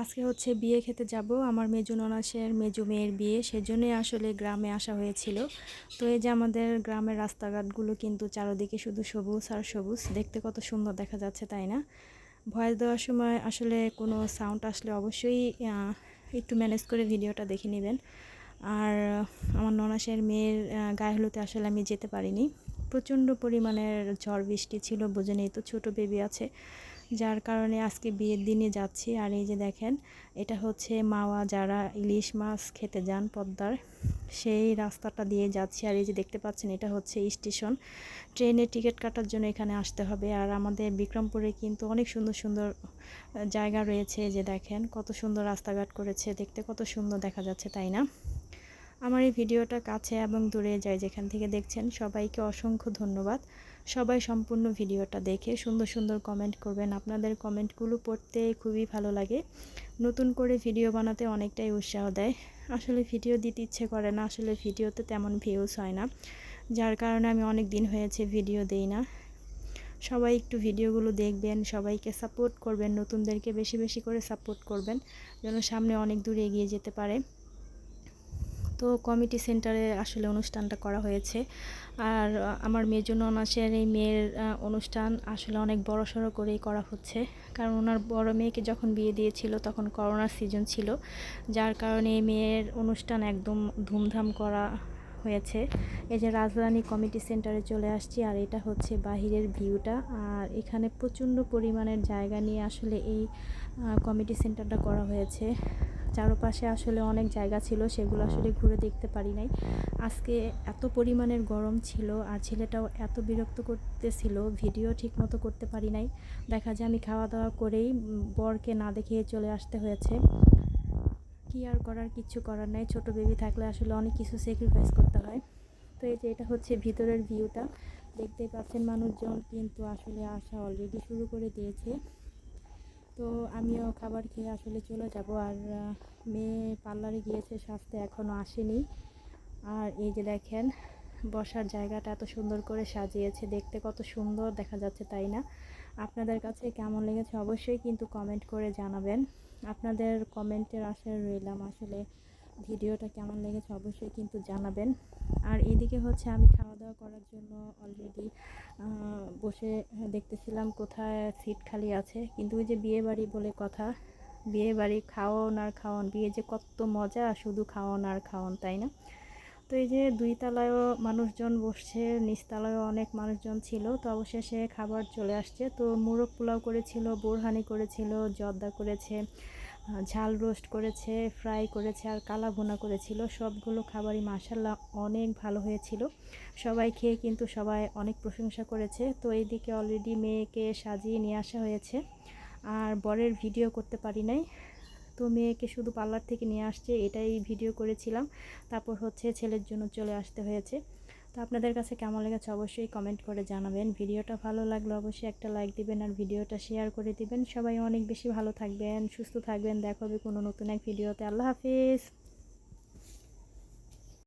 আজকে হচ্ছে বিয়ে খেতে যাব আমার মেজো ননাসের মেজো মেয়ের বিয়ে, সেজন্যই আসলে গ্রামে আসা হয়েছিল। তো এই যে আমাদের গ্রামের রাস্তাঘাটগুলো কিন্তু চারদিকে শুধু সবুজ আর সবুজ, দেখতে কত সুন্দর দেখা যাচ্ছে তাই না? ভয়েস দেওয়ার সময় আসলে কোনো সাউন্ড আসলে অবশ্যই একটু ম্যানেজ করে ভিডিওটা দেখে নেবেন। আর আমার ননাসের মেয়ের গায়ে হলুদে আসলে আমি যেতে পারিনি, প্রচণ্ড পরিমাণের ঝড় বৃষ্টি ছিল, বোঝেনই তো ছোটো বেবি আছে, যার কারণে আজকে বিয়ের দিনে যাচ্ছি। আর এই যে দেখেন, এটা হচ্ছে মাওয়া যারা ইলিশ মাছ খেতে যান পদ্মার, সেই রাস্তাটা দিয়ে যাচ্ছি। আর এই যে দেখতে পাচ্ছেন, এটা হচ্ছে স্টেশন, ট্রেনের টিকিট কাটার জন্য এখানে আসতে হবে। আর আমাদের বিক্রমপুরে কিন্তু অনেক সুন্দর সুন্দর জায়গা রয়েছে, যে দেখেন কত সুন্দর রাস্তাঘাট করেছে, দেখতে কত সুন্দর দেখা যাচ্ছে তাই না? আমার এই ভিডিওটা কাছে এবং দূরে যায় যেখান থেকে দেখছেন, সবাইকে অসংখ্য ধন্যবাদ। সবাই সম্পূর্ণ ভিডিওটা দেখে সুন্দর সুন্দর কমেন্ট করবেন, আপনাদের কমেন্টগুলো পড়তে খুবই ভালো লাগে, নতুন করে ভিডিও বানাতে অনেকটাই উৎসাহ দেয়। আসলে ভিডিও দিতে ইচ্ছে করে না, আসলে ভিডিওতে তেমন ভিউজ হয় না, যার কারণে আমি অনেক দিন হয়েছে ভিডিও দেই না। সবাই একটু ভিডিওগুলো দেখবেন, সবাইকে সাপোর্ট করবেন, নতুনদেরকে বেশি বেশি করে সাপোর্ট করবেন, যেন সামনে অনেক দূরে এগিয়ে যেতে পারে। তো কমিটি সেন্টারে আসলে অনুষ্ঠানটা করা হয়েছে। আর আমার মেজো ননাসের এই মেয়ের অনুষ্ঠান আসলে অনেক বড়সড় করেই করা হচ্ছে, কারণ ওনার বড় মেয়েকে যখন বিয়ে দিয়েছিল তখন করোনার সিজন ছিল, যার কারণে এই মেয়ের অনুষ্ঠান একদম ধুমধাম করা হয়েছে। এই যে রাজধানী কমিটি সেন্টারে চলে আসছি, আর এটা হচ্ছে বাহিরের ভিউটা। আর এখানে প্রচণ্ড পরিমাণের জায়গা নিয়ে আসলে এই কমিটি সেন্টারটা করা হয়েছে। চারপাশে আসলে অনেক জায়গা ছিল, সেগুলো আসলে ঘুরে দেখতে পারি নাই। আজকে এত পরিমাণের গরম ছিল, আর ছেলেটাও এত বিরক্ত করতেছিল, ভিডিও ঠিক মতো করতে পারি নাই। দেখা যায় আমি খাওয়া দাওয়া করেই বরকে না দেখিয়ে চলে আসতে হয়েছে। কি আর করার, কিচ্ছু করার নাই, ছোট বেবি থাকলে আসলে অনেক কিছু স্যাক্রিফাইস করতে হয়। তো এই যে এটা হচ্ছে ভিতরের ভিউটা, দেখতেই পাচ্ছেন মানুষজন কিন্তু আসলে আসা অলরেডি শুরু করে দিয়েছে। তো আমিও খাবার খেয়ে আসলে চলে যাব। আর মেয়ে পার্লারে গিয়েছে সাজতে, এখনও আসেনি। আর এই যে দেখেন, বসার জায়গাটা এত সুন্দর করে সাজিয়েছে, দেখতে কত সুন্দর দেখা যাচ্ছে তাই না? আপনাদের কাছে কেমন লেগেছে অবশ্যই কিন্তু কমেন্ট করে জানাবেন। আপনাদের কমেন্টের আশায় রইলাম, আসলে ভিডিওটা কেমন লেগেছে অবশ্যই কিন্তু জানাবেন। আর এদিকে হচ্ছে আমি খাওয়া দাওয়া করার জন্য অলরেডি বসে দেখতেছিলাম কোথায় সিট খালি আছে, কিন্তু ওই যে বিয়ে বাড়ি বলে কথা, বিয়ে বাড়ি খাওয়ান আর খাওয়ান, বিয়ে যে কত মজা, শুধু খাওয়ান আর খাওয়ান তাই না? তো এই যে দুই তলায়ও মানুষজন বসছে, নিচতলায়ও অনেক মানুষজন ছিল, তো অবশেষে খাবার চলে আসছে। তো মোরগ পোলাও করেছিল, বোরহানি করেছিল, জর্দা করেছে, ঝাল রোস্ট করেছে, ফ্রাই করেছে, আর কালা ভুনা করেছিল। সবগুলো খাবারই মাশাল্লাহ অনেক ভালো হয়েছিল। সবাই খেয়ে কিন্তু সবাই অনেক প্রশংসা করেছে। তো এইদিকে অলরেডি মেয়েকে সাজিয়ে নিয়ে আসা হয়েছে, আর বরের ভিডিও করতে পারি নাই। তো মেয়েকে শুধু পার্লার থেকে নিয়ে আসছে, এটাই ভিডিও করেছিলাম। তারপর হচ্ছে ছেলের জন্য চলে আসতে হয়েছে। তো আপনাদের কাছে কেমন লেগেছে অবশ্যই কমেন্ট করে জানাবেন। ভিডিওটা ভালো লাগলে অবশ্যই একটা লাইক দিবেন, আর ভিডিওটা শেয়ার করে দিবেন। সবাই অনেক বেশি ভালো থাকবেন, সুস্থ থাকবেন, দেখা হবে কোনো নতুন এক ভিডিওতে। আল্লাহ হাফিজ।